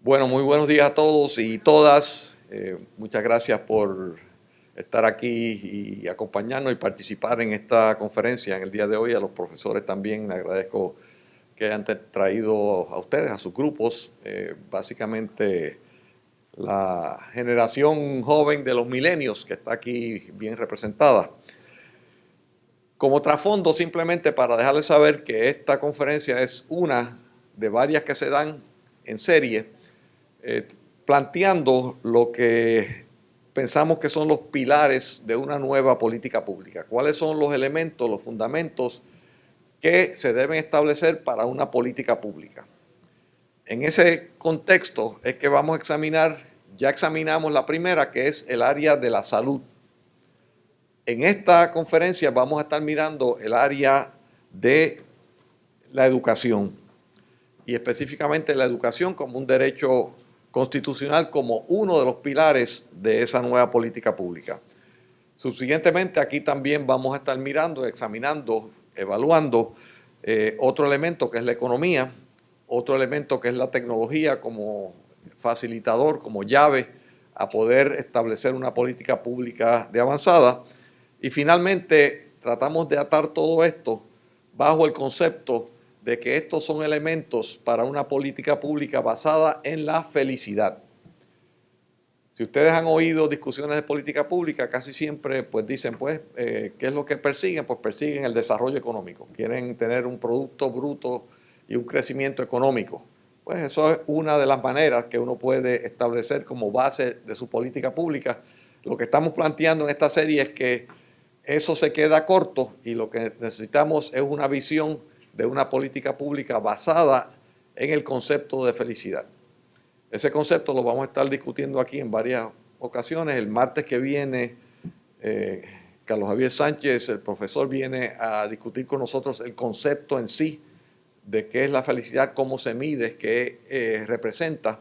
Bueno, muy buenos días a todos y todas. Muchas gracias por estar aquí y acompañarnos y participar en esta conferencia en el día de hoy. A los profesores también les agradezco que hayan traído a ustedes, a sus grupos, básicamente la generación joven de los milenios que está aquí bien representada. Como trasfondo, simplemente para dejarles saber que esta conferencia es una de varias que se dan en serie, planteando lo que pensamos que son los pilares de una nueva política pública. ¿Cuáles son los elementos, los fundamentos que se deben establecer para una política pública? En ese contexto es que vamos a examinar, ya examinamos la primera, que es el área de la salud. En esta conferencia vamos a estar mirando el área de la educación y específicamente la educación como un derecho constitucional, como uno de los pilares de esa nueva política pública. Subsiguientemente, aquí también vamos a estar mirando, examinando, evaluando otro elemento que es la economía, otro elemento que es la tecnología como facilitador, como llave a poder establecer una política pública de avanzada. Y finalmente, tratamos de atar todo esto bajo el concepto de que estos son elementos para una política pública basada en la felicidad. Si ustedes han oído discusiones de política pública, casi siempre pues dicen, ¿qué es lo que persiguen? Pues persiguen el desarrollo económico. Quieren tener un producto bruto y un crecimiento económico. Pues eso es una de las maneras que uno puede establecer como base de su política pública. Lo que estamos planteando en esta serie es que eso se queda corto y lo que necesitamos es una visión de una política pública basada en el concepto de felicidad. Ese concepto lo vamos a estar discutiendo aquí en varias ocasiones. El martes que viene, Carlos Javier Sánchez, el profesor, viene a discutir con nosotros el concepto en sí de qué es la felicidad, cómo se mide, qué representa.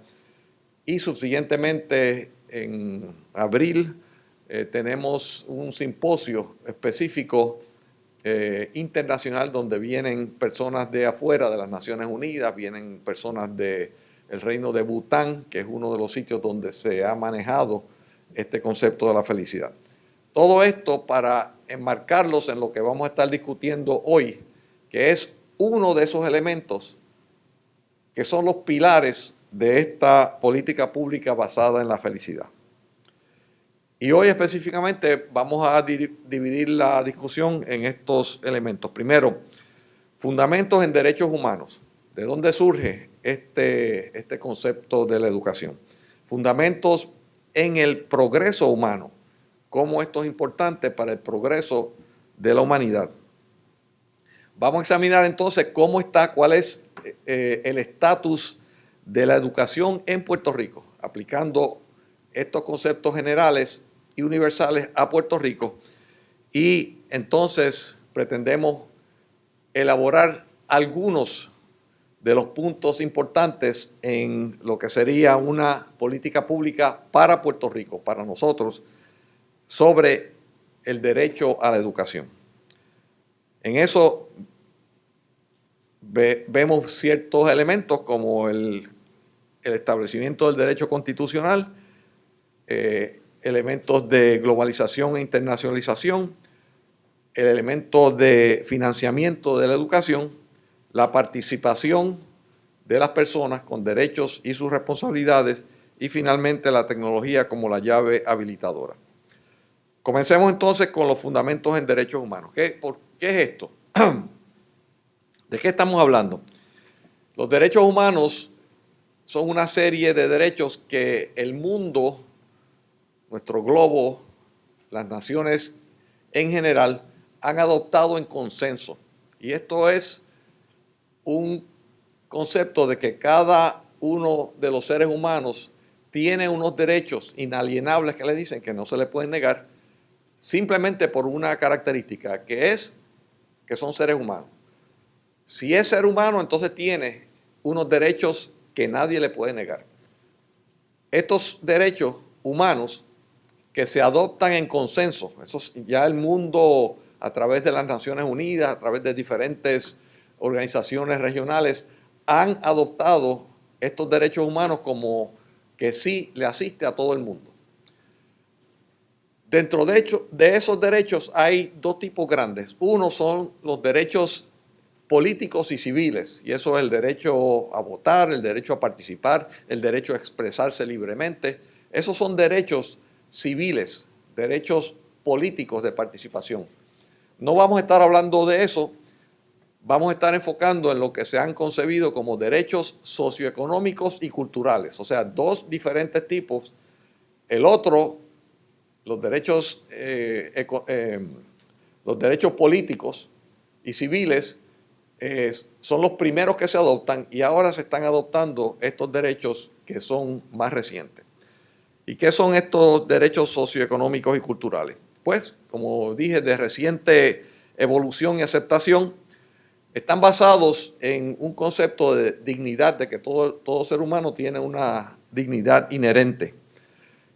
Y subsiguientemente, en abril, tenemos un simposio específico internacional donde vienen personas de afuera, de las Naciones Unidas, vienen personas del reino de Bután, que es uno de los sitios donde se ha manejado este concepto de la felicidad. Todo esto para enmarcarlos en lo que vamos a estar discutiendo hoy, que es uno de esos elementos que son los pilares de esta política pública basada en la felicidad. Y hoy específicamente vamos a dividir la discusión en estos elementos. Primero, fundamentos en derechos humanos. ¿De dónde surge este concepto de la educación? Fundamentos en el progreso humano. Cómo esto es importante para el progreso de la humanidad. Vamos a examinar entonces cuál es el estatus de la educación en Puerto Rico, aplicando estos conceptos generales y universales a Puerto Rico, y entonces pretendemos elaborar algunos de los puntos importantes en lo que sería una política pública para Puerto Rico, para nosotros, sobre el derecho a la educación. En eso vemos ciertos elementos como el establecimiento del derecho constitucional, elementos de globalización e internacionalización, el elemento de financiamiento de la educación, la participación de las personas con derechos y sus responsabilidades y finalmente la tecnología como la llave habilitadora. Comencemos entonces con los fundamentos en derechos humanos. ¿Qué es esto? ¿De qué estamos hablando? Los derechos humanos son una serie de derechos que el mundo, nuestro globo, las naciones en general, han adoptado en consenso. Y esto es un concepto de que cada uno de los seres humanos tiene unos derechos inalienables que le dicen que no se le pueden negar simplemente por una característica, que es que son seres humanos. Si es ser humano, entonces tiene unos derechos que nadie le puede negar. Estos derechos humanos que se adoptan en consenso, ya el mundo a través de las Naciones Unidas, a través de diferentes organizaciones regionales, han adoptado estos derechos humanos como que sí le asiste a todo el mundo. Dentro de esos derechos hay dos tipos grandes. Uno son los derechos políticos y civiles, y eso es el derecho a votar, el derecho a participar, el derecho a expresarse libremente. Esos son derechos civiles, derechos políticos de participación. No vamos a estar hablando de eso, vamos a estar enfocando en lo que se han concebido como derechos socioeconómicos y culturales, o sea, dos diferentes tipos. El otro, los derechos políticos y civiles, son los primeros que se adoptan y ahora se están adoptando estos derechos que son más recientes. ¿Y qué son estos derechos socioeconómicos y culturales? Pues, como dije, de reciente evolución y aceptación, están basados en un concepto de dignidad, de que todo ser humano tiene una dignidad inherente.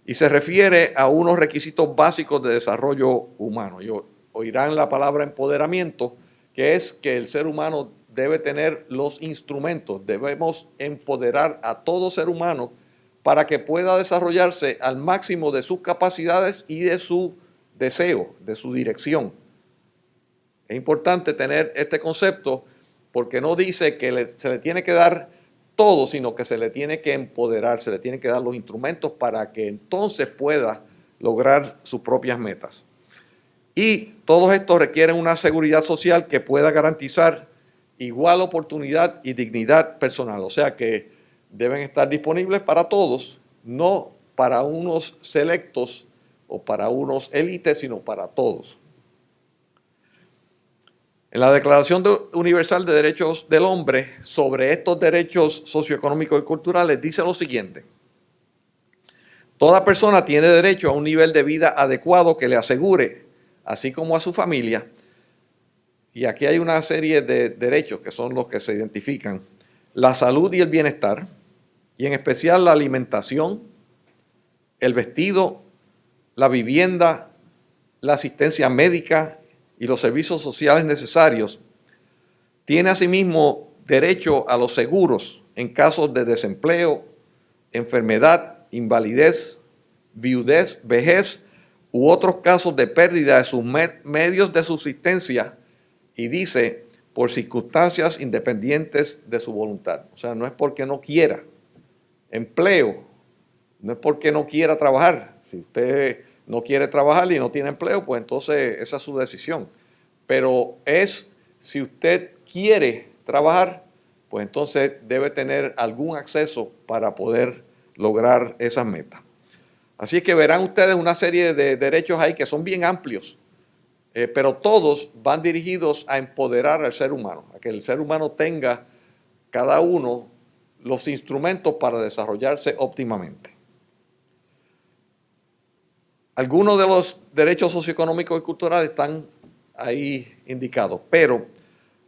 Y se refiere a unos requisitos básicos de desarrollo humano. Y oirán la palabra empoderamiento, que es que el ser humano debe tener los instrumentos. Debemos empoderar a todo ser humano para que pueda desarrollarse al máximo de sus capacidades y de su deseo, de su dirección. Es importante tener este concepto porque no dice que se le tiene que dar todo, sino que se le tiene que empoderar, se le tiene que dar los instrumentos para que entonces pueda lograr sus propias metas. Y todos estos requieren una seguridad social que pueda garantizar igual oportunidad y dignidad personal. O sea que deben estar disponibles para todos, no para unos selectos o para unos élites, sino para todos. En la Declaración Universal de Derechos del Hombre sobre estos derechos socioeconómicos y culturales dice lo siguiente: toda persona tiene derecho a un nivel de vida adecuado que le asegure, así como a su familia, y aquí hay una serie de derechos que son los que se identifican: la salud y el bienestar, y en especial la alimentación, el vestido, la vivienda, la asistencia médica y los servicios sociales necesarios. Tiene asimismo derecho a los seguros en casos de desempleo, enfermedad, invalidez, viudez, vejez u otros casos de pérdida de sus medios de subsistencia, y dice, por circunstancias independientes de su voluntad. O sea, no es porque no quiera empleo, no es porque no quiera trabajar. Si usted no quiere trabajar y no tiene empleo, pues entonces esa es su decisión. Pero si usted quiere trabajar, pues entonces debe tener algún acceso para poder lograr esas metas. Así que verán ustedes una serie de derechos ahí que son bien amplios, pero todos van dirigidos a empoderar al ser humano, a que el ser humano tenga cada uno los instrumentos para desarrollarse óptimamente. Algunos de los derechos socioeconómicos y culturales están ahí indicados, pero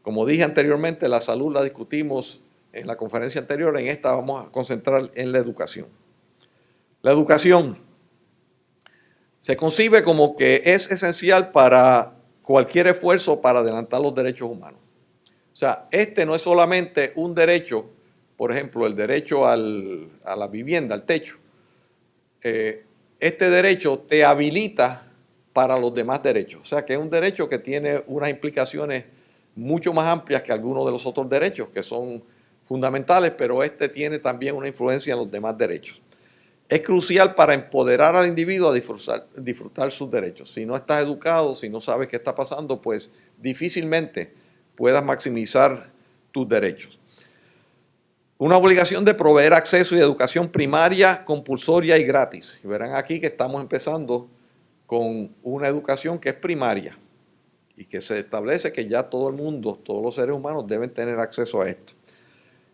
como dije anteriormente, la salud la discutimos en la conferencia anterior, en esta vamos a concentrar en la educación. La educación se concibe como que es esencial para cualquier esfuerzo para adelantar los derechos humanos. O sea, este no es solamente un derecho, por ejemplo, el derecho a la vivienda, al techo. Este derecho te habilita para los demás derechos. O sea, que es un derecho que tiene unas implicaciones mucho más amplias que algunos de los otros derechos, que son fundamentales, pero este tiene también una influencia en los demás derechos. Es crucial para empoderar al individuo a disfrutar sus derechos. Si no estás educado, si no sabes qué está pasando, pues difícilmente puedas maximizar tus derechos. Una obligación de proveer acceso y educación primaria, compulsoria y gratis. Y verán aquí que estamos empezando con una educación que es primaria y que se establece que ya todo el mundo, todos los seres humanos deben tener acceso a esto.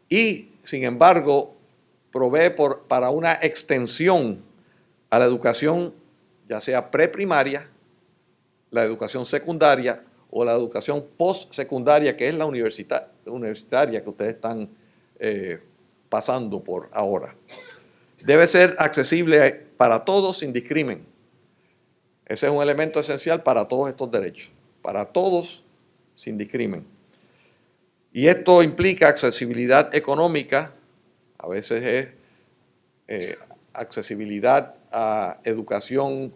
Y, sin embargo, provee para una extensión a la educación, ya sea preprimaria, la educación secundaria o la educación postsecundaria, que es la universitaria que ustedes están pasando por ahora. Debe ser accesible para todos sin discrimen. Ese es un elemento esencial para todos estos derechos, para todos sin discrimen. Y esto implica accesibilidad económica, a veces es accesibilidad a educación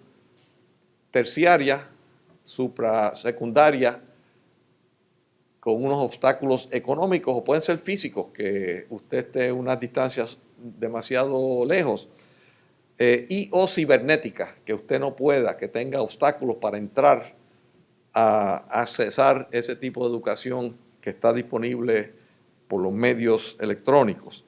terciaria, suprasecundaria, con unos obstáculos económicos o pueden ser físicos, que usted esté en unas distancias demasiado lejos, y o cibernéticas, que usted no pueda, que tenga obstáculos para entrar a accesar ese tipo de educación que está disponible por los medios electrónicos.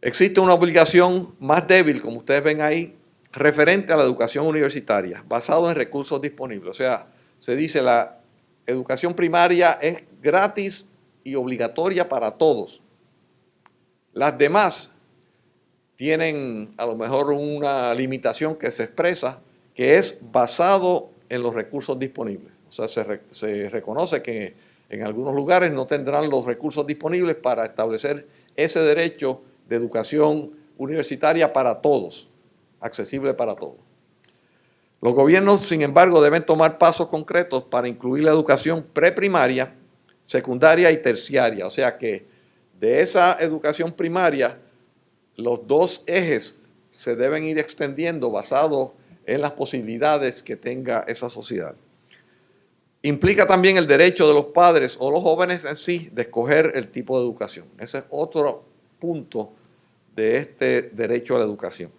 Existe una obligación más débil, como ustedes ven ahí, referente a la educación universitaria, basado en recursos disponibles. O sea, se dice la educación primaria es gratis y obligatoria para todos. Las demás tienen a lo mejor una limitación que se expresa, que es basado en los recursos disponibles. O sea, se reconoce que en algunos lugares no tendrán los recursos disponibles para establecer ese derecho de educación universitaria para todos, accesible para todos. Los gobiernos, sin embargo, deben tomar pasos concretos para incluir la educación preprimaria, secundaria y terciaria. O sea que de esa educación primaria, los dos ejes se deben ir extendiendo basados en las posibilidades que tenga esa sociedad. Implica también el derecho de los padres o los jóvenes en sí de escoger el tipo de educación. Ese es otro punto de este derecho a la educación.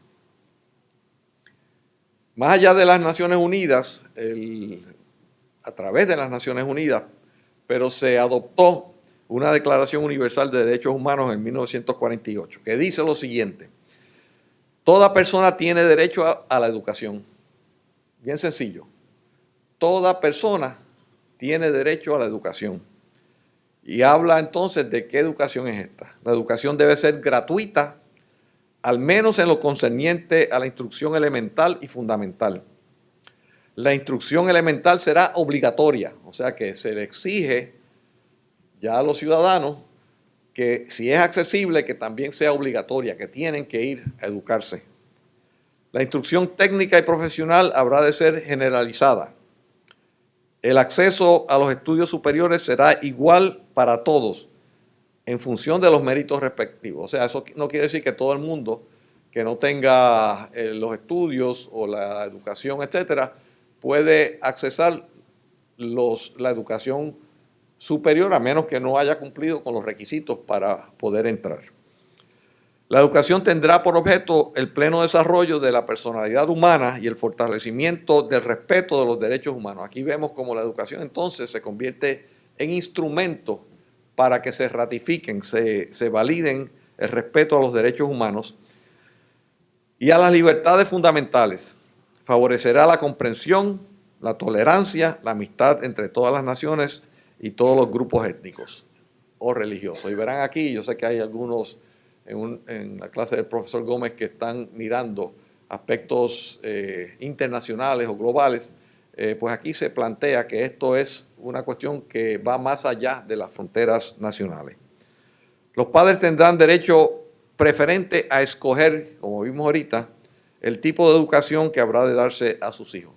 Más allá de las Naciones Unidas, a través de las Naciones Unidas, pero se adoptó una Declaración Universal de Derechos Humanos en 1948, que dice lo siguiente: toda persona tiene derecho a la educación. Bien sencillo. Toda persona tiene derecho a la educación. Y habla entonces de qué educación es esta. La educación debe ser gratuita, al menos en lo concerniente a la instrucción elemental y fundamental. La instrucción elemental será obligatoria, o sea que se le exige ya a los ciudadanos que si es accesible, que también sea obligatoria, que tienen que ir a educarse. La instrucción técnica y profesional habrá de ser generalizada. El acceso a los estudios superiores será igual para todos, en función de los méritos respectivos. O sea, eso no quiere decir que todo el mundo que no tenga los estudios o la educación, etcétera, puede accesar la educación superior, a menos que no haya cumplido con los requisitos para poder entrar. La educación tendrá por objeto el pleno desarrollo de la personalidad humana y el fortalecimiento del respeto de los derechos humanos. Aquí vemos cómo la educación entonces se convierte en instrumento para que se ratifiquen, se validen el respeto a los derechos humanos y a las libertades fundamentales. Favorecerá la comprensión, la tolerancia, la amistad entre todas las naciones y todos los grupos étnicos o religiosos. Y verán aquí, yo sé que hay algunos en la clase del profesor Gómez que están mirando aspectos internacionales o globales, pues aquí se plantea que esto es una cuestión que va más allá de las fronteras nacionales. Los padres tendrán derecho preferente a escoger, como vimos ahorita, el tipo de educación que habrá de darse a sus hijos.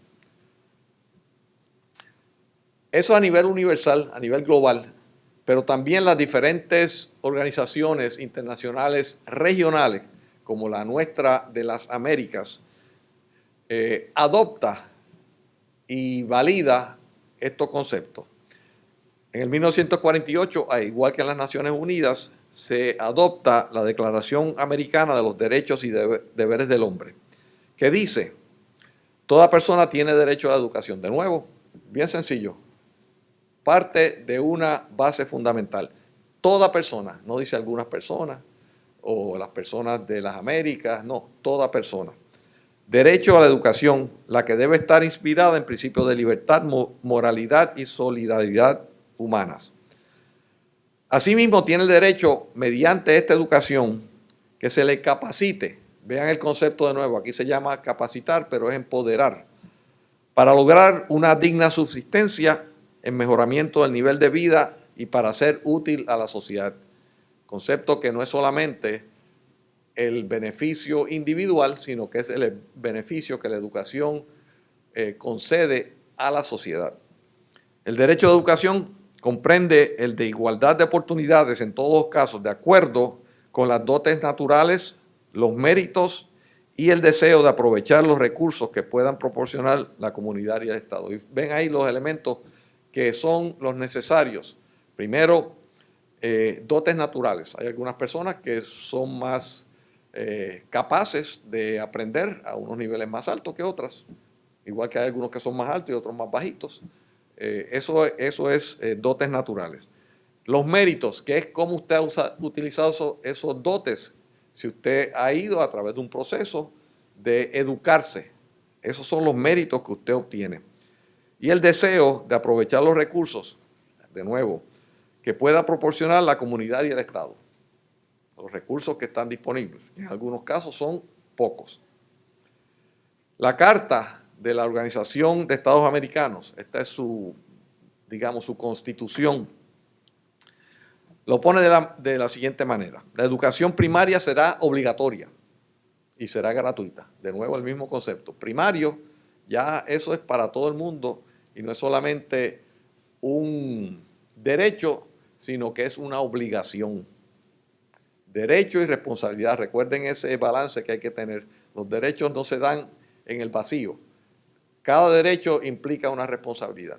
Eso a nivel universal, a nivel global, pero también las diferentes organizaciones internacionales regionales, como la nuestra de las Américas, adopta y valida estos conceptos. En el 1948, al igual que en las Naciones Unidas, se adopta la Declaración Americana de los Derechos y Deberes del Hombre, que dice: toda persona tiene derecho a la educación. De nuevo, bien sencillo, parte de una base fundamental. Toda persona, no dice algunas personas o las personas de las Américas, no, toda persona. Derecho a la educación, la que debe estar inspirada en principios de libertad, moralidad y solidaridad humanas. Asimismo, tiene el derecho, mediante esta educación, que se le capacite. Vean el concepto de nuevo, aquí se llama capacitar, pero es empoderar, para lograr una digna subsistencia, en mejoramiento del nivel de vida y para ser útil a la sociedad. Concepto que no es solamente el beneficio individual, sino que es el beneficio que la educación concede a la sociedad. El derecho de educación comprende el de igualdad de oportunidades en todos los casos, de acuerdo con las dotes naturales, los méritos y el deseo de aprovechar los recursos que puedan proporcionar la comunidad y el Estado. Y ven ahí los elementos que son los necesarios. Primero, dotes naturales. Hay algunas personas que son más capaces de aprender a unos niveles más altos que otras, igual que hay algunos que son más altos y otros más bajitos. Eso es dotes naturales. Los méritos, que es cómo usted ha utilizado esos dotes, si usted ha ido a través de un proceso de educarse. Esos son los méritos que usted obtiene. Y el deseo de aprovechar los recursos, de nuevo, que pueda proporcionar la comunidad y el Estado. Los recursos que están disponibles, que en algunos casos son pocos. La Carta de la Organización de Estados Americanos, esta es su constitución, lo pone de la siguiente manera. La educación primaria será obligatoria y será gratuita. De nuevo el mismo concepto. Primario, ya eso es para todo el mundo y no es solamente un derecho, sino que es una obligación. Derecho y responsabilidad. Recuerden ese balance que hay que tener. Los derechos no se dan en el vacío. Cada derecho implica una responsabilidad.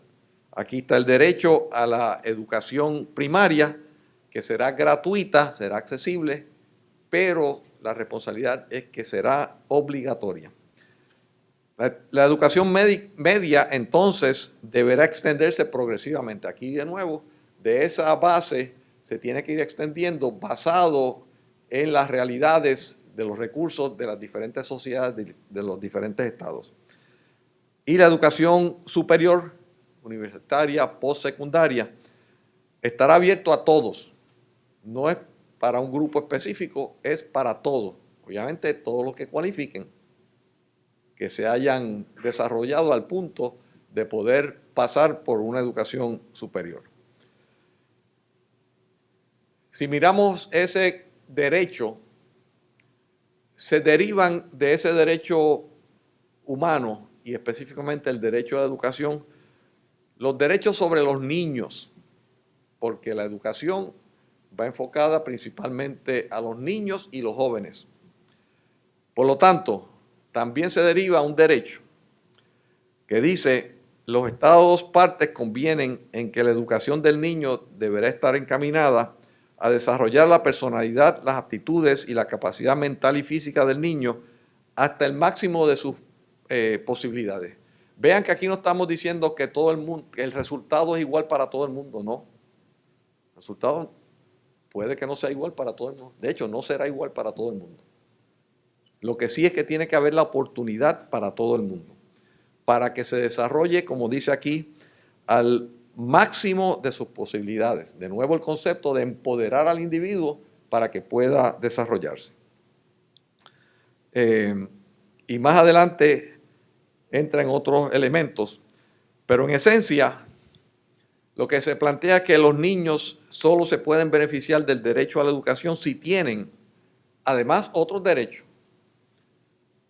Aquí está el derecho a la educación primaria, que será gratuita, será accesible, pero la responsabilidad es que será obligatoria. La educación media, entonces, deberá extenderse progresivamente. Aquí, de nuevo, de esa base se tiene que ir extendiendo basado en las realidades de los recursos de las diferentes sociedades de los diferentes estados. Y la educación superior, universitaria, postsecundaria, estará abierto a todos. No es para un grupo específico, es para todos. Obviamente todos los que cualifiquen, que se hayan desarrollado al punto de poder pasar por una educación superior. Si miramos ese derecho, se derivan de ese derecho humano y específicamente el derecho a la educación, los derechos sobre los niños, porque la educación va enfocada principalmente a los niños y los jóvenes. Por lo tanto, también se deriva un derecho que dice: los estados partes convienen en que la educación del niño deberá estar encaminada a desarrollar la personalidad, las aptitudes y la capacidad mental y física del niño hasta el máximo de sus posibilidades. Vean que aquí no estamos diciendo que todo el mundo, que el resultado es igual para todo el mundo, no. El resultado puede que no sea igual para todo el mundo. De hecho, no será igual para todo el mundo. Lo que sí es que tiene que haber la oportunidad para todo el mundo, para que se desarrolle, como dice aquí, al máximo de sus posibilidades. De nuevo el concepto de empoderar al individuo para que pueda desarrollarse. Y más adelante entra en otros elementos, pero en esencia lo que se plantea es que los niños solo se pueden beneficiar del derecho a la educación si tienen además otros derechos.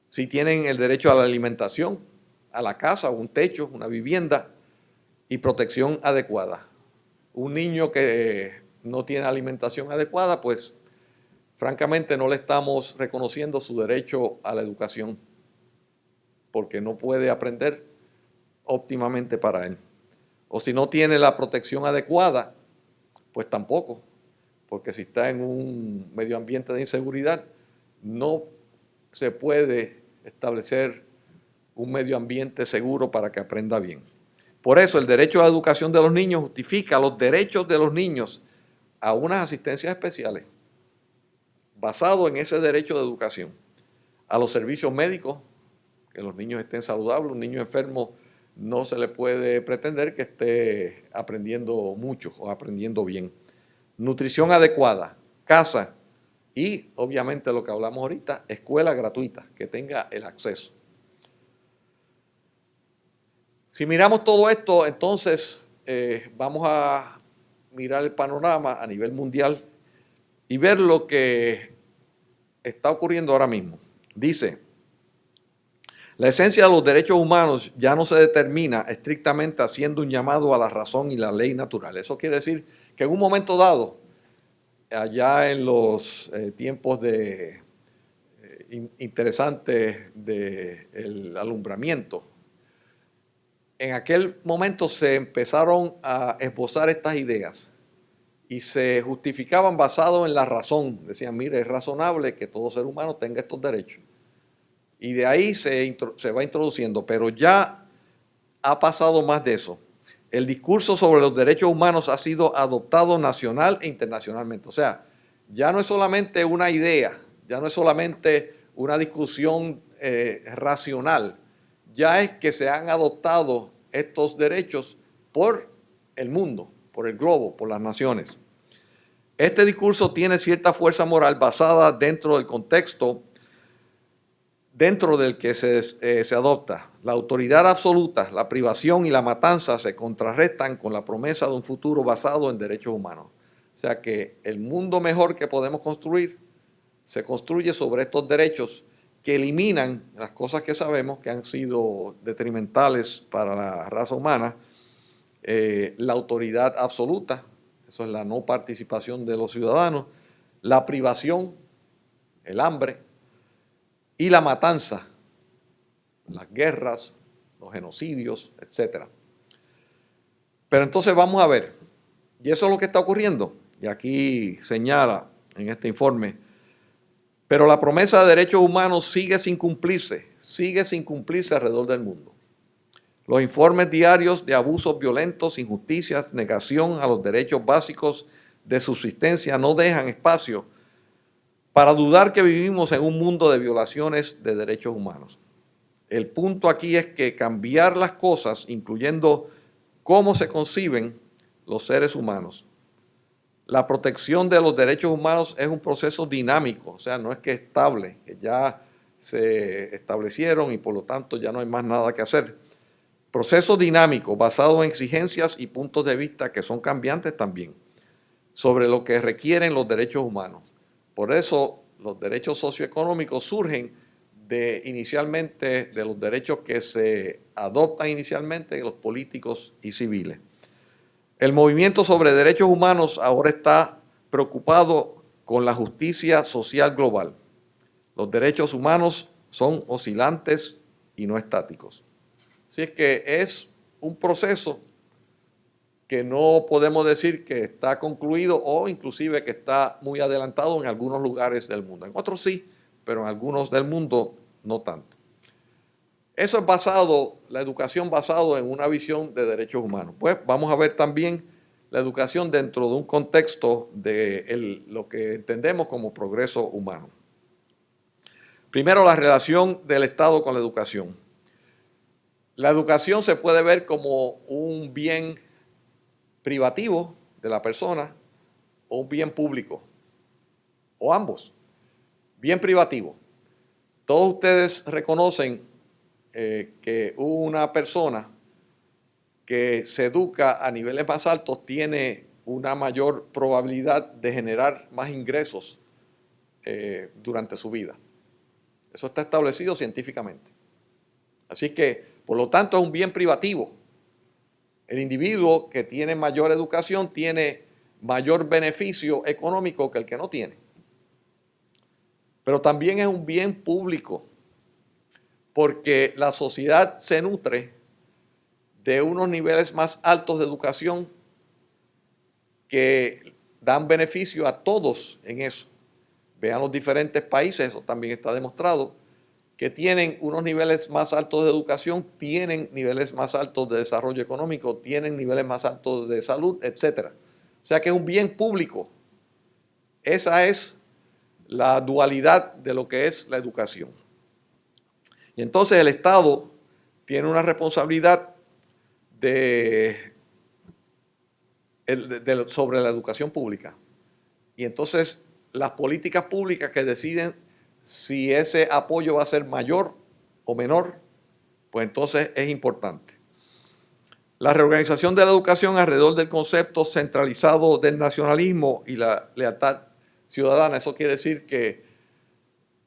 Si tienen el derecho a la alimentación, a la casa, un techo, una vivienda y protección adecuada. Un niño que no tiene alimentación adecuada, pues francamente no le estamos reconociendo su derecho a la educación porque no puede aprender óptimamente para él. O si no tiene la protección adecuada, pues tampoco, porque si está en un medio ambiente de inseguridad, no se puede establecer un medio ambiente seguro para que aprenda bien. Por eso el derecho a la educación de los niños justifica los derechos de los niños a unas asistencias especiales, basado en ese derecho de educación, a los servicios médicos, que los niños estén saludables. Un niño enfermo no se le puede pretender que esté aprendiendo mucho o aprendiendo bien. Nutrición adecuada, casa y, obviamente, lo que hablamos ahorita, escuela gratuita, que tenga el acceso. Si miramos todo esto, entonces vamos a mirar el panorama a nivel mundial y ver lo que está ocurriendo ahora mismo. Dice: la esencia de los derechos humanos ya no se determina estrictamente haciendo un llamado a la razón y la ley natural. Eso quiere decir que en un momento dado allá en los tiempos interesantes del alumbramiento, en aquel momento se empezaron a esbozar estas ideas y se justificaban basado en la razón. Decían, mire, es razonable que todo ser humano tenga estos derechos. Y de ahí se va introduciendo, pero ya ha pasado más de eso. El discurso sobre los derechos humanos ha sido adoptado nacional e internacionalmente. O sea, ya no es solamente una idea, ya no es solamente una discusión racional, ya es que se han adoptado estos derechos por el mundo, por el globo, por las naciones. Este discurso tiene cierta fuerza moral basada dentro del contexto dentro del que se adopta. La autoridad absoluta, la privación y la matanza se contrarrestan con la promesa de un futuro basado en derechos humanos. O sea que el mundo mejor que podemos construir se construye sobre estos derechos que eliminan las cosas que sabemos que han sido detrimentales para la raza humana, la autoridad absoluta, eso es la no participación de los ciudadanos, la privación, el hambre y la matanza, las guerras, los genocidios, etc. Pero entonces vamos a ver, y eso es lo que está ocurriendo, y aquí señala en este informe, pero la promesa de derechos humanos sigue sin cumplirse alrededor del mundo. Los informes diarios de abusos violentos, injusticias, negación a los derechos básicos de subsistencia no dejan espacio para dudar que vivimos en un mundo de violaciones de derechos humanos. El punto aquí es que cambiar las cosas, incluyendo cómo se conciben los seres humanos. La protección de los derechos humanos es un proceso dinámico, o sea, no es que estable, que ya se establecieron y por lo tanto ya no hay más nada que hacer. Proceso dinámico basado en exigencias y puntos de vista que son cambiantes también sobre lo que requieren los derechos humanos. Por eso los derechos socioeconómicos surgen inicialmente de los derechos que se adoptan inicialmente de los políticos y civiles. El movimiento sobre derechos humanos ahora está preocupado con la justicia social global. Los derechos humanos son oscilantes y no estáticos. Así es que es un proceso que no podemos decir que está concluido o inclusive que está muy adelantado en algunos lugares del mundo. En otros sí, pero en algunos del mundo no tanto. Eso es la educación basado en una visión de derechos humanos. Pues vamos a ver también la educación dentro de un contexto de lo que entendemos como progreso humano. Primero, la relación del Estado con la educación. La educación se puede ver como un bien privativo de la persona o un bien público, o ambos. Bien privativo. Todos ustedes reconocen que una persona que se educa a niveles más altos tiene una mayor probabilidad de generar más ingresos durante su vida. Eso está establecido científicamente. Así que, por lo tanto, es un bien privativo. El individuo que tiene mayor educación tiene mayor beneficio económico que el que no tiene. Pero también es un bien público, porque la sociedad se nutre de unos niveles más altos de educación que dan beneficio a todos en eso. Vean los diferentes países, eso también está demostrado, que tienen unos niveles más altos de educación, tienen niveles más altos de desarrollo económico, tienen niveles más altos de salud, etc. O sea que es un bien público. Esa es la dualidad de lo que es la educación. Y entonces el Estado tiene una responsabilidad sobre la educación pública. Y entonces las políticas públicas que deciden si ese apoyo va a ser mayor o menor, pues entonces es importante. La reorganización de la educación alrededor del concepto centralizado del nacionalismo y la lealtad ciudadana. Eso quiere decir que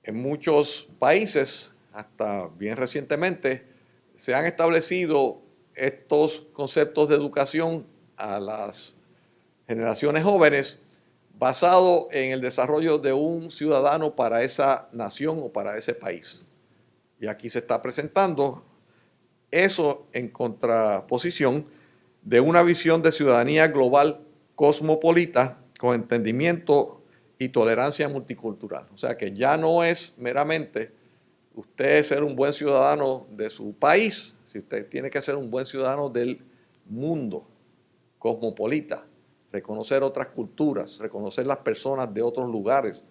en muchos países, hasta bien recientemente, se han establecido estos conceptos de educación a las generaciones jóvenes basado en el desarrollo de un ciudadano para esa nación o para ese país. Y aquí se está presentando eso en contraposición de una visión de ciudadanía global cosmopolita con entendimiento y tolerancia multicultural. O sea que ya no es meramente usted ser un buen ciudadano de su país, si usted tiene que ser un buen ciudadano del mundo cosmopolita, reconocer otras culturas, reconocer las personas de otros lugares,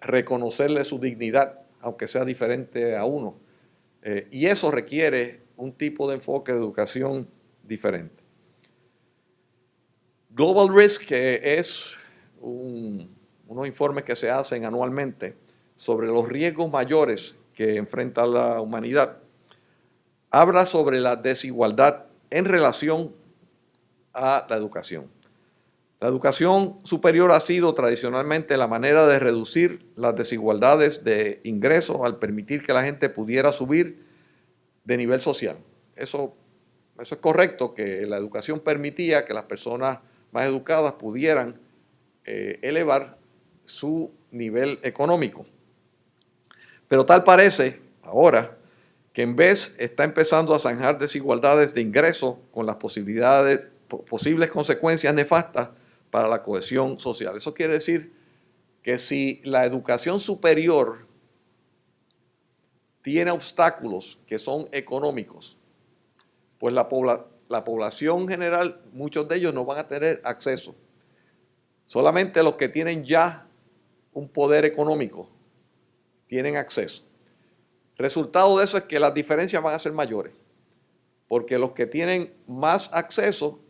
reconocerle su dignidad, aunque sea diferente a uno. Y eso requiere un tipo de enfoque de educación diferente. Global Risk, que es unos informes que se hacen anualmente sobre los riesgos mayores que enfrenta la humanidad, habla sobre la desigualdad en relación a la educación. La educación superior ha sido tradicionalmente la manera de reducir las desigualdades de ingresos al permitir que la gente pudiera subir de nivel social. Eso es correcto, que la educación permitía que las personas más educadas pudieran elevar su nivel económico. Pero tal parece ahora que en vez está empezando a zanjar desigualdades de ingresos con las posibles consecuencias nefastas para la cohesión social. Eso quiere decir que si la educación superior tiene obstáculos que son económicos, pues la población general, muchos de ellos no van a tener acceso. Solamente los que tienen ya un poder económico tienen acceso. Resultado de eso es que las diferencias van a ser mayores, porque los que tienen más acceso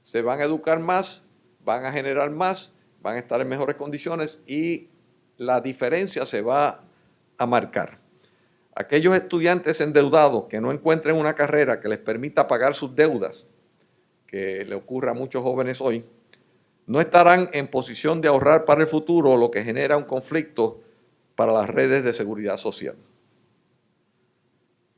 se van a educar más, van a generar más, van a estar en mejores condiciones y la diferencia se va a marcar. Aquellos estudiantes endeudados que no encuentren una carrera que les permita pagar sus deudas, que le ocurre a muchos jóvenes hoy, no estarán en posición de ahorrar para el futuro, lo que genera un conflicto para las redes de seguridad social.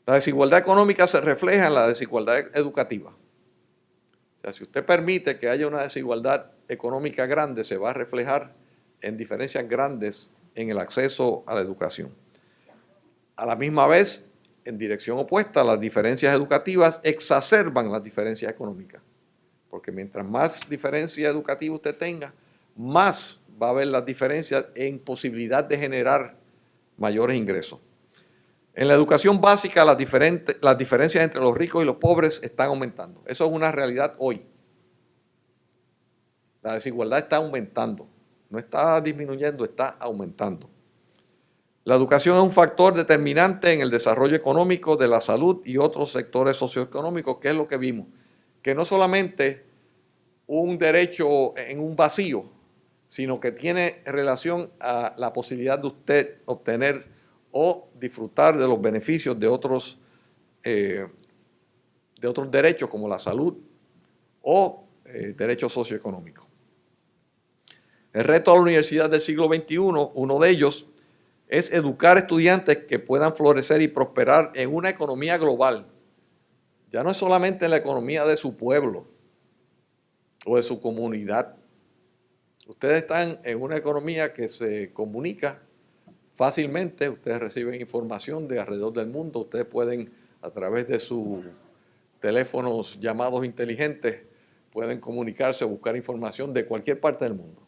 La desigualdad económica se refleja en la desigualdad educativa. O sea, si usted permite que haya una desigualdad económica grande, se va a reflejar en diferencias grandes en el acceso a la educación. A la misma vez, en dirección opuesta, las diferencias educativas exacerban las diferencias económicas. Porque mientras más diferencia educativa usted tenga, más va a haber las diferencias en posibilidad de generar mayores ingresos. En la educación básica, las diferencias entre los ricos y los pobres están aumentando. Eso es una realidad hoy. La desigualdad está aumentando. No está disminuyendo, está aumentando. La educación es un factor determinante en el desarrollo económico, de la salud y otros sectores socioeconómicos, que es lo que vimos. Que no solamente un derecho en un vacío, sino que tiene relación a la posibilidad de usted obtener o disfrutar de los beneficios de otros derechos como la salud o derechos socioeconómicos. El reto a la universidad del siglo XXI, uno de ellos, es educar estudiantes que puedan florecer y prosperar en una economía global. Ya no es solamente en la economía de su pueblo o de su comunidad. Ustedes están en una economía que se comunica fácilmente, ustedes reciben información de alrededor del mundo, ustedes pueden a través de sus teléfonos llamados inteligentes, pueden comunicarse o buscar información de cualquier parte del mundo.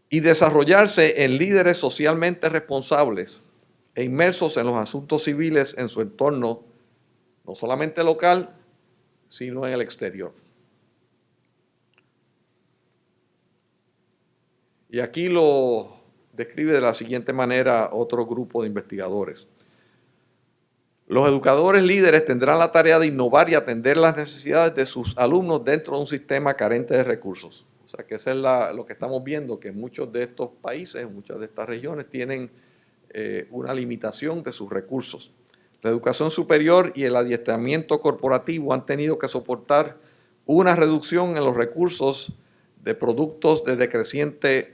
Y desarrollarse en líderes socialmente responsables e inmersos en los asuntos civiles en su entorno, no solamente local, sino en el exterior. Y aquí lo describe de la siguiente manera otro grupo de investigadores. Los educadores líderes tendrán la tarea de innovar y atender las necesidades de sus alumnos dentro de un sistema carente de recursos. O sea, que eso es lo que estamos viendo, que muchos de estos países, muchas de estas regiones tienen una limitación de sus recursos. La educación superior y el adiestramiento corporativo han tenido que soportar una reducción en los recursos de productos de decrecientes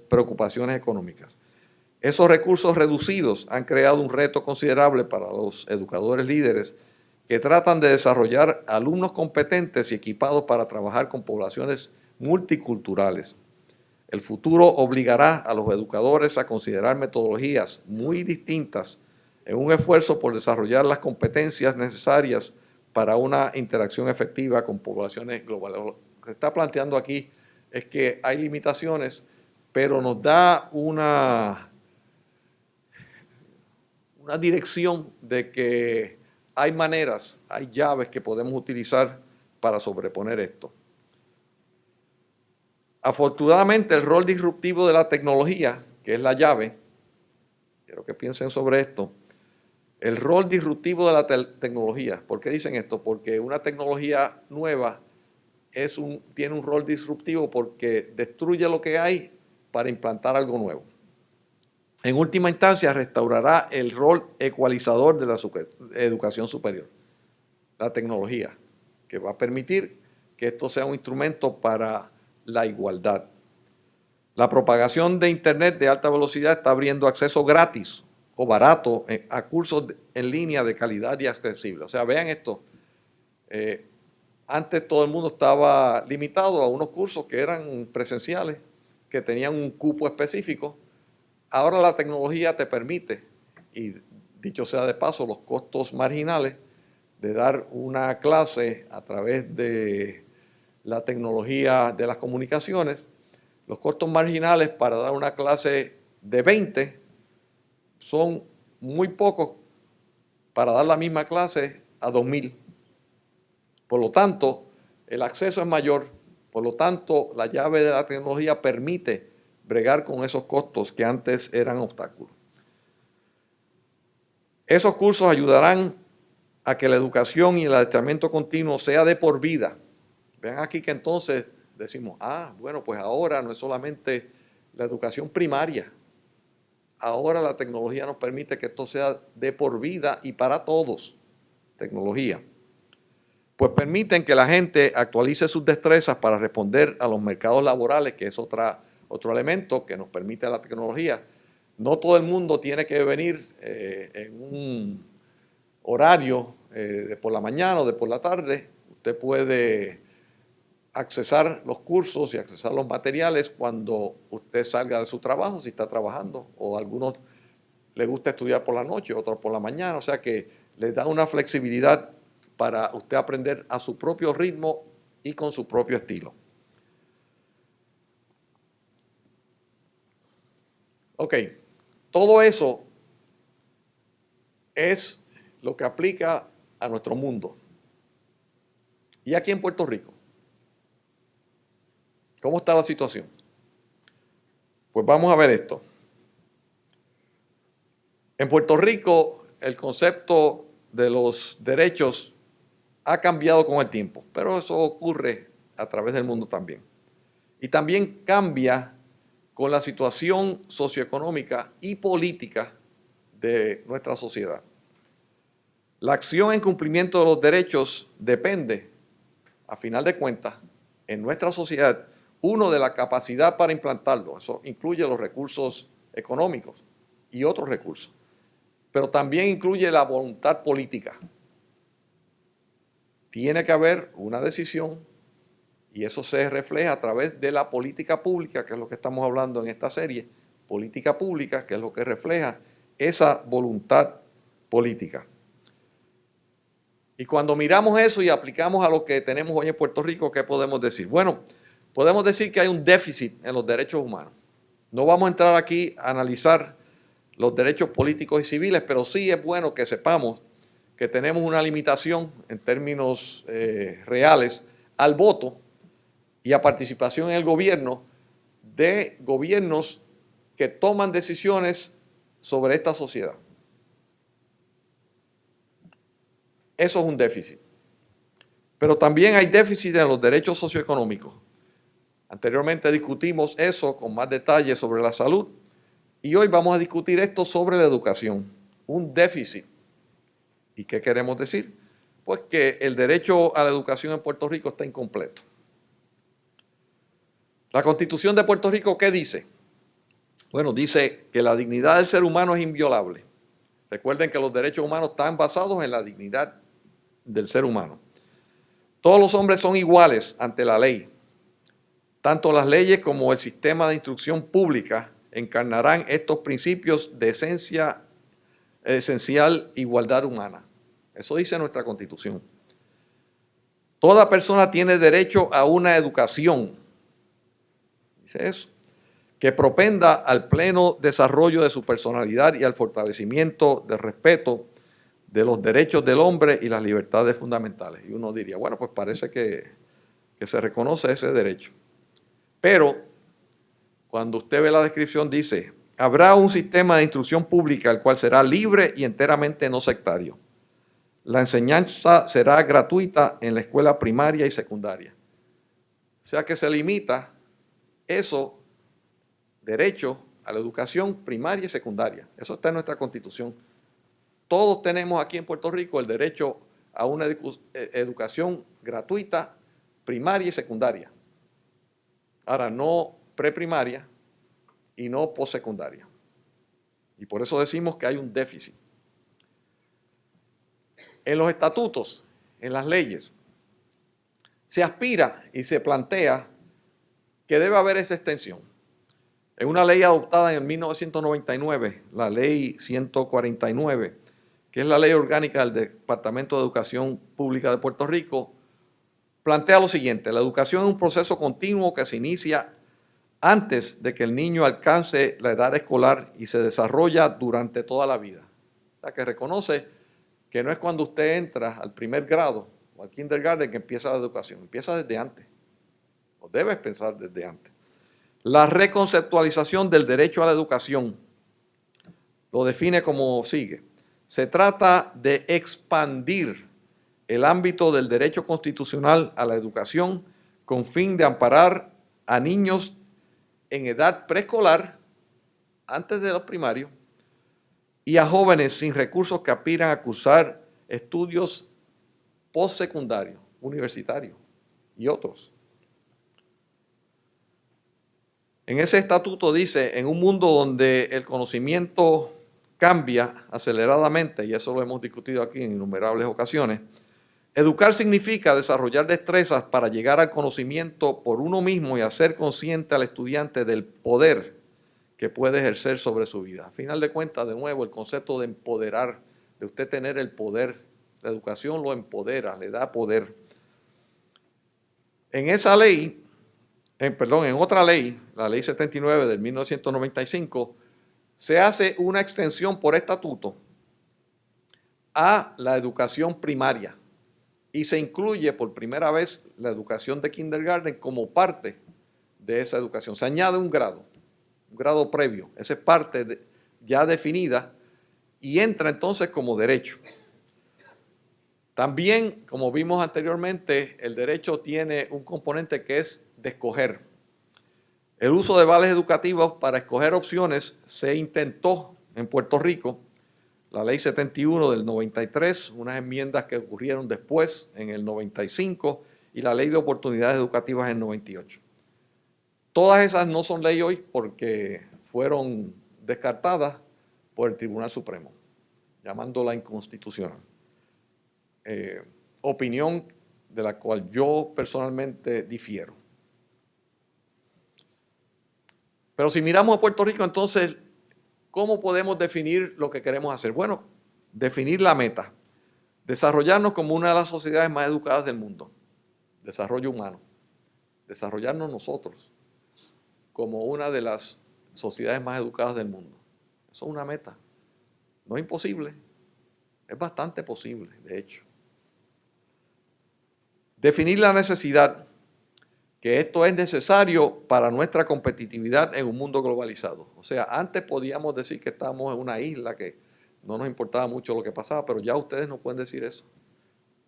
preocupaciones económicas. Esos recursos reducidos han creado un reto considerable para los educadores líderes que tratan de desarrollar alumnos competentes y equipados para trabajar con poblaciones multiculturales. El futuro obligará a los educadores a considerar metodologías muy distintas en un esfuerzo por desarrollar las competencias necesarias para una interacción efectiva con poblaciones globales. Lo que se está planteando aquí es que hay limitaciones, pero nos da una dirección de que hay maneras, hay llaves que podemos utilizar para sobreponer esto. Afortunadamente, el rol disruptivo de la tecnología, que es la llave, quiero que piensen sobre esto, el rol disruptivo de la tecnología. ¿Por qué dicen esto? Porque una tecnología nueva tiene un rol disruptivo porque destruye lo que hay para implantar algo nuevo. En última instancia, restaurará el rol ecualizador de la educación superior, la tecnología, que va a permitir que esto sea un instrumento para la igualdad. La propagación de Internet de alta velocidad está abriendo acceso gratis o barato a cursos en línea de calidad y accesible. O sea, vean esto. Antes todo el mundo estaba limitado a unos cursos que eran presenciales, que tenían un cupo específico. Ahora la tecnología te permite, y dicho sea de paso, los costos marginales de dar una clase a través de la tecnología de las comunicaciones, los costos marginales para dar una clase de 20 son muy pocos para dar la misma clase a 2,000. Por lo tanto, el acceso es mayor, por lo tanto, la llave de la tecnología permite bregar con esos costos que antes eran obstáculos. Esos cursos ayudarán a que la educación y el adiestramiento continuo sea de por vida. Vean aquí que entonces decimos, bueno, pues ahora no es solamente la educación primaria, ahora la tecnología nos permite que esto sea de por vida y para todos, tecnología. Pues permiten que la gente actualice sus destrezas para responder a los mercados laborales, que es otro elemento que nos permite la tecnología. No todo el mundo tiene que venir en un horario de por la mañana o de por la tarde. Usted puede accesar los cursos y accesar los materiales cuando usted salga de su trabajo, si está trabajando, o a algunos les gusta estudiar por la noche, otros por la mañana, o sea que les da una flexibilidad para usted aprender a su propio ritmo y con su propio estilo. Ok, todo eso es lo que aplica a nuestro mundo. ¿Y aquí en Puerto Rico? ¿Cómo está la situación? Pues vamos a ver esto. En Puerto Rico, el concepto de los derechos ha cambiado con el tiempo, pero eso ocurre a través del mundo también. Y también cambia con la situación socioeconómica y política de nuestra sociedad. La acción en cumplimiento de los derechos depende, a final de cuentas, en nuestra sociedad, uno, de la capacidad para implantarlo. Eso incluye los recursos económicos y otros recursos, pero también incluye la voluntad política. Tiene que haber una decisión y eso se refleja a través de la política pública, que es lo que estamos hablando en esta serie, política pública, que es lo que refleja esa voluntad política. Y cuando miramos eso y aplicamos a lo que tenemos hoy en Puerto Rico, ¿qué podemos decir? Bueno, podemos decir que hay un déficit en los derechos humanos. No vamos a entrar aquí a analizar los derechos políticos y civiles, pero sí es bueno que sepamos que tenemos una limitación en términos reales al voto y a participación en el gobierno de gobiernos que toman decisiones sobre esta sociedad. Eso es un déficit. Pero también hay déficit en los derechos socioeconómicos. Anteriormente discutimos eso con más detalle sobre la salud y hoy vamos a discutir esto sobre la educación. Un déficit. ¿Y qué queremos decir? Pues que el derecho a la educación en Puerto Rico está incompleto. La Constitución de Puerto Rico, ¿qué dice? Bueno, dice que la dignidad del ser humano es inviolable. Recuerden que los derechos humanos están basados en la dignidad del ser humano. Todos los hombres son iguales ante la ley. Tanto las leyes como el sistema de instrucción pública encarnarán estos principios de esencial igualdad humana. Eso dice nuestra Constitución. Toda persona tiene derecho a una educación, dice eso, que propenda al pleno desarrollo de su personalidad y al fortalecimiento del respeto de los derechos del hombre y las libertades fundamentales. Y uno diría, bueno, pues parece que se reconoce ese derecho. Pero cuando usted ve la descripción dice, habrá un sistema de instrucción pública el cual será libre y enteramente no sectario. La enseñanza será gratuita en la escuela primaria y secundaria. O sea que se limita eso, derecho a la educación primaria y secundaria. Eso está en nuestra Constitución. Todos tenemos aquí en Puerto Rico el derecho a una educación gratuita primaria y secundaria. Ahora, no preprimaria y no postsecundaria. Y por eso decimos que hay un déficit. En los estatutos, en las leyes, se aspira y se plantea que debe haber esa extensión. En una ley adoptada en 1999, la Ley 149, que es la ley orgánica del Departamento de Educación Pública de Puerto Rico, plantea lo siguiente: la educación es un proceso continuo que se inicia antes de que el niño alcance la edad escolar y se desarrolla durante toda la vida. O sea, que reconoce que no es cuando usted entra al primer grado o al kindergarten que empieza la educación, empieza desde antes, o debes pensar desde antes. La reconceptualización del derecho a la educación lo define como sigue: se trata de expandir el ámbito del derecho constitucional a la educación con fin de amparar a niños en edad preescolar, antes de los primarios, y a jóvenes sin recursos que aspiran a cursar estudios postsecundarios, universitarios y otros. En ese estatuto dice, en un mundo donde el conocimiento cambia aceleradamente, y eso lo hemos discutido aquí en innumerables ocasiones, educar significa desarrollar destrezas para llegar al conocimiento por uno mismo y hacer consciente al estudiante del poder que puede ejercer sobre su vida. A final de cuentas, de nuevo, el concepto de empoderar, de usted tener el poder, la educación lo empodera, le da poder. En esa ley, en otra ley, la Ley 79 del 1995, se hace una extensión por estatuto a la educación primaria y se incluye por primera vez la educación de kindergarten como parte de esa educación. Se añade un grado previo, esa es parte ya definida y entra entonces como derecho. También, como vimos anteriormente, el derecho tiene un componente que es de escoger. El uso de vales educativos para escoger opciones se intentó en Puerto Rico, la Ley 71 del 93, unas enmiendas que ocurrieron después en el 95 y la Ley de Oportunidades Educativas en el 98. Todas esas no son ley hoy porque fueron descartadas por el Tribunal Supremo, llamándola inconstitucional. Opinión de la cual yo personalmente difiero. Pero si miramos a Puerto Rico, entonces, ¿cómo podemos definir lo que queremos hacer? Bueno, definir la meta. Desarrollarnos como una de las sociedades más educadas del mundo. Desarrollo humano. Desarrollarnos nosotros como una de las sociedades más educadas del mundo. Eso es una meta. No es imposible. Es bastante posible, de hecho. Definir la necesidad, que esto es necesario para nuestra competitividad en un mundo globalizado. O sea, antes podíamos decir que estábamos en una isla que no nos importaba mucho lo que pasaba, pero ya ustedes no pueden decir eso.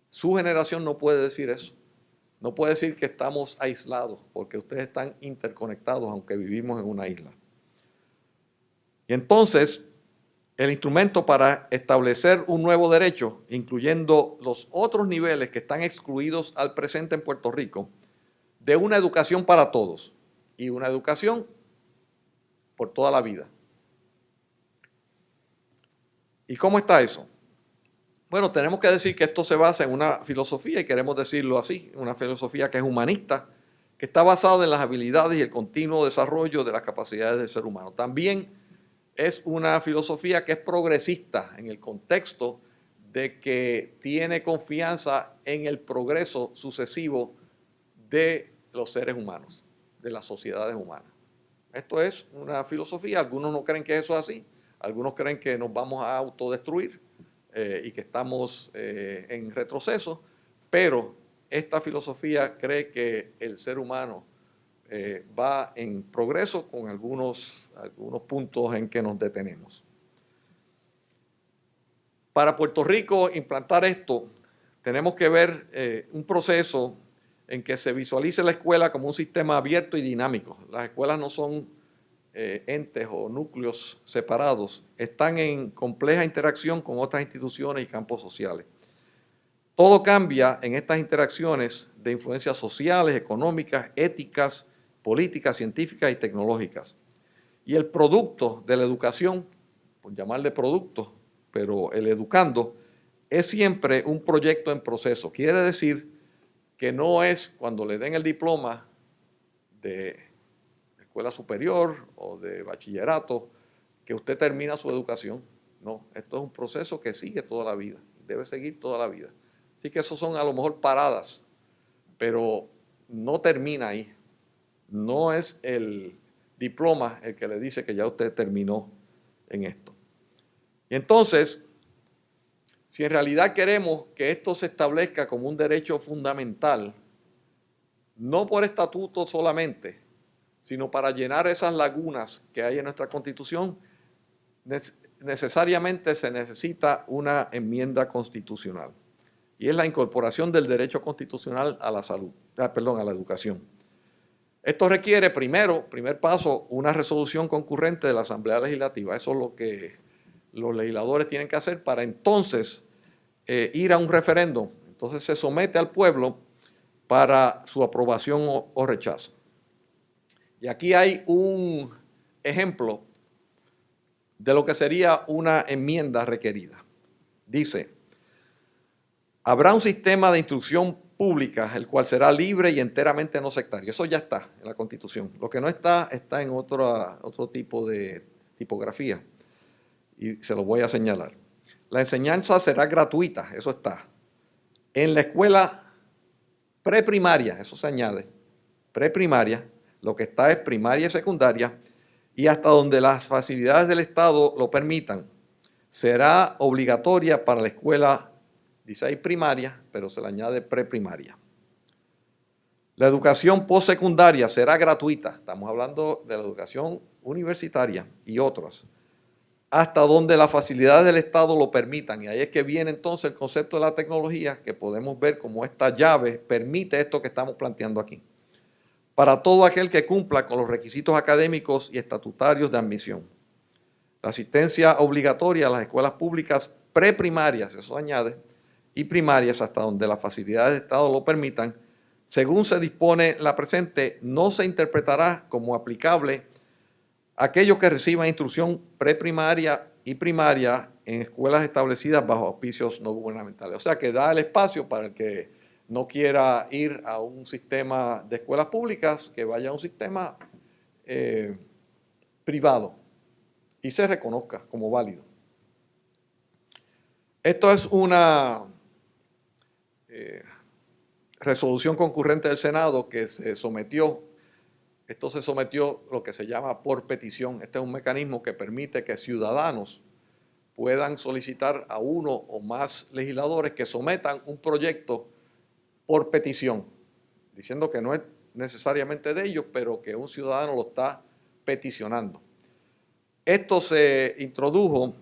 Su generación no puede decir eso. No puede decir que estamos aislados, porque ustedes están interconectados, aunque vivimos en una isla. Y entonces, el instrumento para establecer un nuevo derecho, incluyendo los otros niveles que están excluidos al presente en Puerto Rico, de una educación para todos y una educación por toda la vida. ¿Y cómo está eso? Bueno, tenemos que decir que esto se basa en una filosofía, y queremos decirlo así, una filosofía que es humanista, que está basada en las habilidades y el continuo desarrollo de las capacidades del ser humano. También es una filosofía que es progresista en el contexto de que tiene confianza en el progreso sucesivo de los seres humanos, de las sociedades humanas. Esto es una filosofía, algunos no creen que eso es así, algunos creen que nos vamos a autodestruir y que estamos en retroceso, pero esta filosofía cree que el ser humano va en progreso con algunos puntos en que nos detenemos. Para Puerto Rico implantar esto, tenemos que ver un proceso en que se visualice la escuela como un sistema abierto y dinámico. Las escuelas no son entes o núcleos separados, están en compleja interacción con otras instituciones y campos sociales. Todo cambia en estas interacciones de influencias sociales, económicas, éticas, políticas, científicas y tecnológicas. Y el producto de la educación, por llamarle producto, pero el educando, es siempre un proyecto en proceso. Quiere decir que no es cuando le den el diploma de escuela superior o de bachillerato que usted termina su educación. No, esto es un proceso que sigue toda la vida, debe seguir toda la vida. Así que esos son a lo mejor paradas, pero no termina ahí. No es el diploma el que le dice que ya usted terminó en esto. Y entonces, si en realidad queremos que esto se establezca como un derecho fundamental, no por estatuto solamente, sino para llenar esas lagunas que hay en nuestra Constitución, necesariamente se necesita una enmienda constitucional. Y es la incorporación del derecho constitucional a la salud, a la educación. Esto requiere primer paso, una resolución concurrente de la Asamblea Legislativa. Eso es lo que los legisladores tienen que hacer para entonces ir a un referéndum. Entonces se somete al pueblo para su aprobación o rechazo. Y aquí hay un ejemplo de lo que sería una enmienda requerida. Dice, habrá un sistema de instrucción pública, el cual será libre y enteramente no sectario. Eso ya está en la Constitución. Lo que no está, está en otro tipo de tipografía. Y se lo voy a señalar. La enseñanza será gratuita, eso está. En la escuela preprimaria, eso se añade, preprimaria, lo que está es primaria y secundaria, y hasta donde las facilidades del Estado lo permitan, será obligatoria para la escuela, dice ahí primaria, pero se le añade preprimaria. La educación postsecundaria será gratuita, estamos hablando de la educación universitaria y otras, hasta donde las facilidades del Estado lo permitan. Y ahí es que viene entonces el concepto de la tecnología, que podemos ver como esta llave permite esto que estamos planteando aquí. Para todo aquel que cumpla con los requisitos académicos y estatutarios de admisión. La asistencia obligatoria a las escuelas públicas preprimarias, eso añade, y primarias hasta donde las facilidades del Estado lo permitan, según se dispone la presente, no se interpretará como aplicable a aquellos que reciban instrucción preprimaria y primaria en escuelas establecidas bajo auspicios no gubernamentales. O sea que da el espacio para el que no quiera ir a un sistema de escuelas públicas, que vaya a un sistema privado y se reconozca como válido. Esto es una resolución concurrente del Senado que se sometió. Esto se sometió lo que se llama por petición. Este es un mecanismo que permite que ciudadanos puedan solicitar a uno o más legisladores que sometan un proyecto por petición, diciendo que no es necesariamente de ellos, pero que un ciudadano lo está peticionando. Esto se introdujo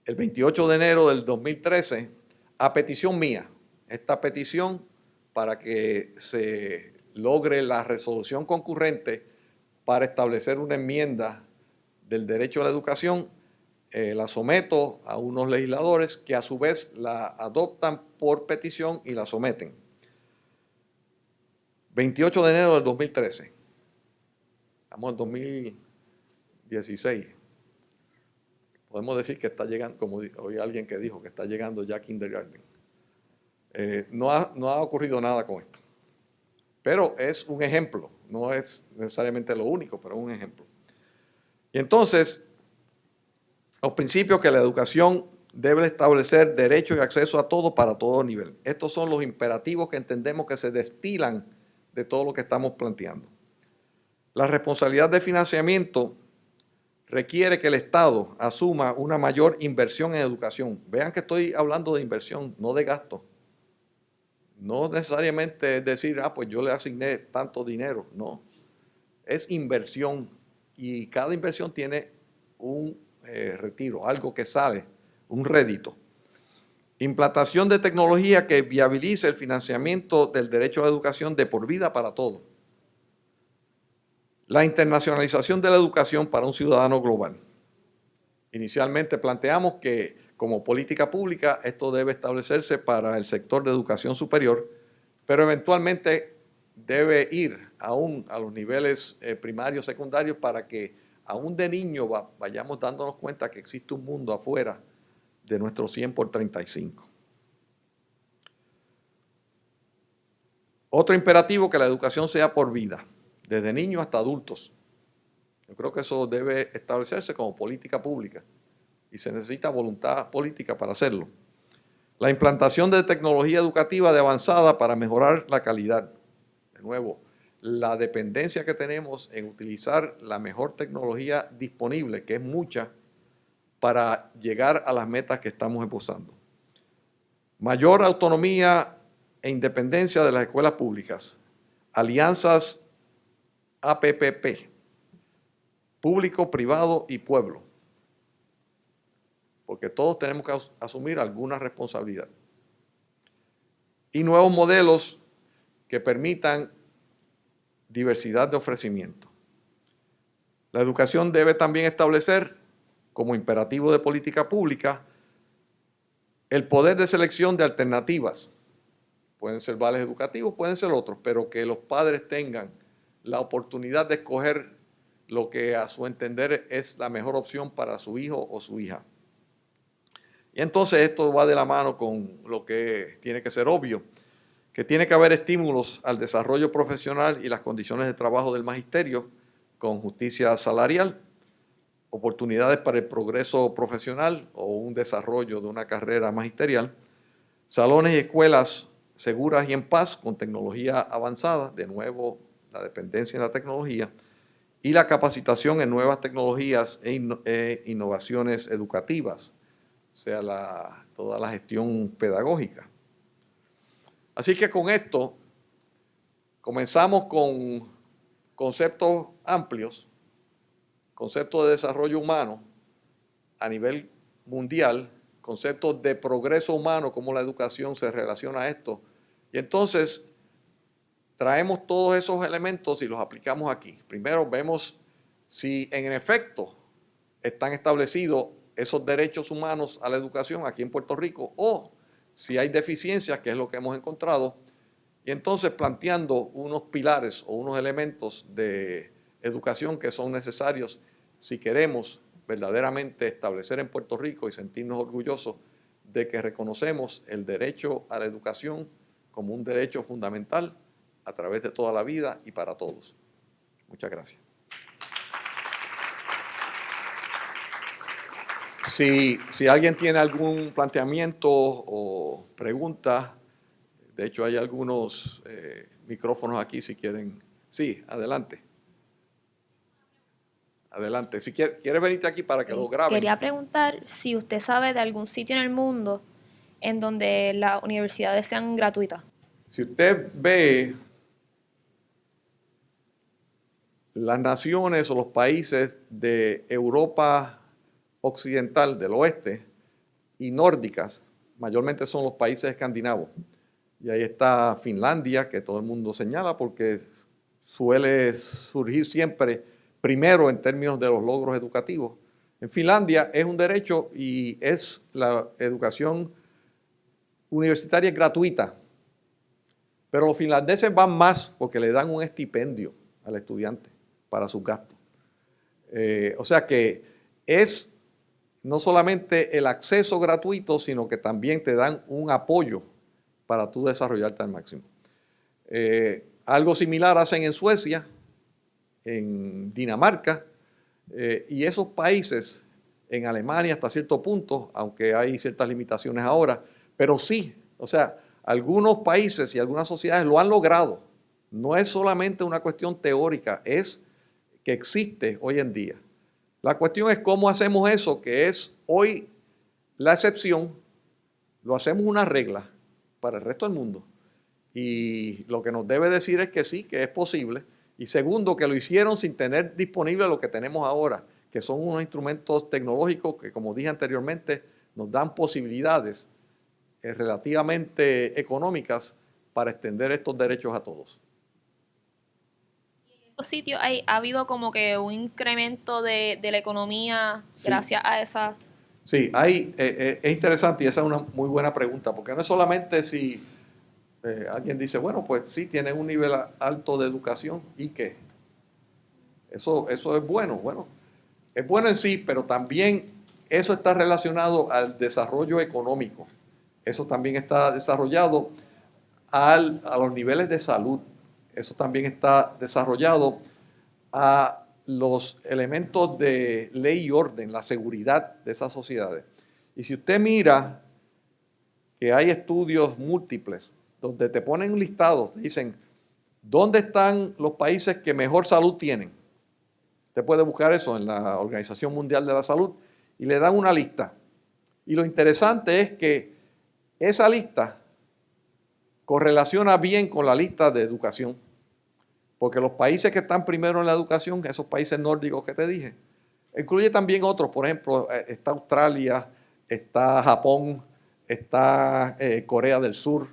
el 28 de enero del 2013 a petición mía. Esta petición para que se logre la resolución concurrente para establecer una enmienda del derecho a la educación, la someto a unos legisladores que a su vez la adoptan por petición y la someten. 28 de enero del 2013. Estamos en 2016. podemos decir que está llegando, como hoy alguien que dijo, que está llegando ya kindergarten. No ha ocurrido nada con esto. Pero es un ejemplo, no es necesariamente lo único, pero es un ejemplo. Y entonces, los principios que la educación debe establecer derecho y acceso a todo para todo nivel. Estos son los imperativos que entendemos que se destilan de todo lo que estamos planteando. La responsabilidad de financiamiento requiere que el Estado asuma una mayor inversión en educación. Vean que estoy hablando de inversión, no de gasto. No necesariamente es decir, pues yo le asigné tanto dinero. No, es inversión y cada inversión tiene un retiro, algo que sale, un rédito. Implantación de tecnología que viabilice el financiamiento del derecho a la educación de por vida para todos. La internacionalización de la educación para un ciudadano global. Inicialmente planteamos que como política pública esto debe establecerse para el sector de educación superior, pero eventualmente debe ir aún a los niveles primarios, secundarios, para que aún de niño vayamos dándonos cuenta que existe un mundo afuera de nuestro 100 por 35. Otro imperativo, que la educación sea por vida, desde niños hasta adultos. Yo creo que eso debe establecerse como política pública y se necesita voluntad política para hacerlo. La implantación de tecnología educativa de avanzada para mejorar la calidad. De nuevo, la dependencia que tenemos en utilizar la mejor tecnología disponible, que es mucha, para llegar a las metas que estamos esbozando. Mayor autonomía e independencia de las escuelas públicas. Alianzas APPP, público, privado y pueblo, porque todos tenemos que asumir alguna responsabilidad. Y nuevos modelos que permitan diversidad de ofrecimiento. La educación debe también establecer, como imperativo de política pública, el poder de selección de alternativas. Pueden ser vales educativos, pueden ser otros, pero que los padres tengan la oportunidad de escoger lo que a su entender es la mejor opción para su hijo o su hija. Y entonces esto va de la mano con lo que tiene que ser obvio, que tiene que haber estímulos al desarrollo profesional y las condiciones de trabajo del magisterio con justicia salarial, oportunidades para el progreso profesional o un desarrollo de una carrera magisterial, salones y escuelas seguras y en paz con tecnología avanzada, de nuevo la dependencia en la tecnología, y la capacitación en nuevas tecnologías e innovaciones educativas, o sea, toda la gestión pedagógica. Así que con esto comenzamos con conceptos amplios, conceptos de desarrollo humano a nivel mundial, conceptos de progreso humano, cómo la educación se relaciona a esto. Y entonces traemos todos esos elementos y los aplicamos aquí. Primero vemos si en efecto están establecidos esos derechos humanos a la educación aquí en Puerto Rico o si hay deficiencias, que es lo que hemos encontrado, y entonces planteando unos pilares o unos elementos de educación que son necesarios si queremos verdaderamente establecer en Puerto Rico y sentirnos orgullosos de que reconocemos el derecho a la educación como un derecho fundamental a través de toda la vida y para todos. Muchas gracias. Si alguien tiene algún planteamiento o pregunta, de hecho hay algunos micrófonos aquí si quieren. Sí, adelante. Adelante. Si quieres venirte aquí para que lo graben. Quería preguntar si usted sabe de algún sitio en el mundo en donde las universidades sean gratuitas. Si usted ve las naciones o los países de Europa occidental, del oeste, y nórdicas, mayormente son los países escandinavos. Y ahí está Finlandia, que todo el mundo señala porque suele surgir siempre primero en términos de los logros educativos. En Finlandia es un derecho y es la educación universitaria gratuita. Pero los finlandeses van más porque le dan un estipendio al estudiante para sus gastos. O sea que es no solamente el acceso gratuito, sino que también te dan un apoyo para tú desarrollarte al máximo. Algo similar hacen en Suecia, en Dinamarca, y esos países, en Alemania hasta cierto punto, aunque hay ciertas limitaciones ahora, pero sí, o sea, algunos países y algunas sociedades lo han logrado. No es solamente una cuestión teórica, es que existe hoy en día. La cuestión es cómo hacemos eso, que es hoy la excepción, lo hacemos una regla para el resto del mundo. Y lo que nos debe decir es que sí, que es posible. Y segundo, que lo hicieron sin tener disponible lo que tenemos ahora, que son unos instrumentos tecnológicos que, como dije anteriormente, nos dan posibilidades relativamente económicas para extender estos derechos a todos. En estos sitios ha habido como que un incremento de la economía gracias a esa... Sí, es interesante y esa es una muy buena pregunta, porque no es solamente si alguien dice, bueno, pues sí, tienen un nivel alto de educación, ¿y qué? Eso es bueno, es bueno en sí, pero también eso está relacionado al desarrollo económico. Eso también está desarrollado a los niveles de salud. Eso también está desarrollado a los elementos de ley y orden, la seguridad de esas sociedades. Y si usted mira que hay estudios múltiples donde te ponen listados, te dicen, ¿dónde están los países que mejor salud tienen? Usted puede buscar eso en la Organización Mundial de la Salud y le dan una lista. Y lo interesante es que esa lista correlaciona bien con la lista de educación. Porque los países que están primero en la educación, esos países nórdicos que te dije, incluye también otros, por ejemplo, está Australia, está Japón, está Corea del Sur.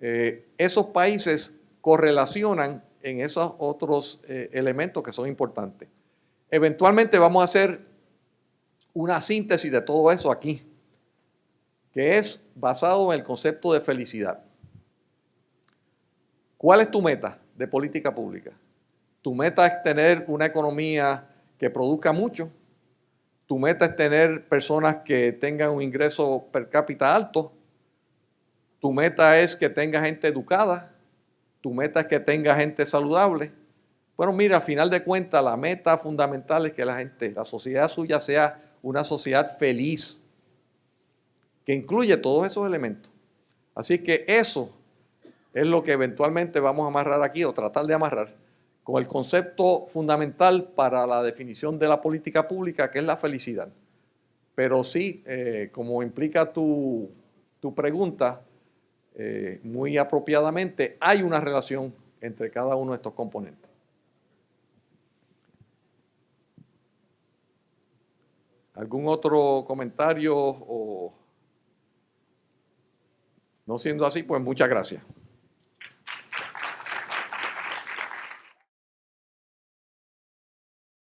Esos países correlacionan en esos otros elementos que son importantes. Eventualmente vamos a hacer una síntesis de todo eso aquí, que es basado en el concepto de felicidad. ¿Cuál es tu meta de política pública? Tu meta es tener una economía que produzca mucho. Tu meta es tener personas que tengan un ingreso per cápita alto. Tu meta es que tenga gente educada. Tu meta es que tenga gente saludable. Bueno, mira, al final de cuentas, la meta fundamental es que la sociedad suya sea una sociedad feliz, que incluye todos esos elementos. Así que eso es lo que eventualmente vamos a amarrar aquí, o tratar de amarrar, con el concepto fundamental para la definición de la política pública, que es la felicidad. Pero sí, como implica tu pregunta, muy apropiadamente, hay una relación entre cada uno de estos componentes. ¿Algún otro comentario? O no siendo así, pues muchas gracias.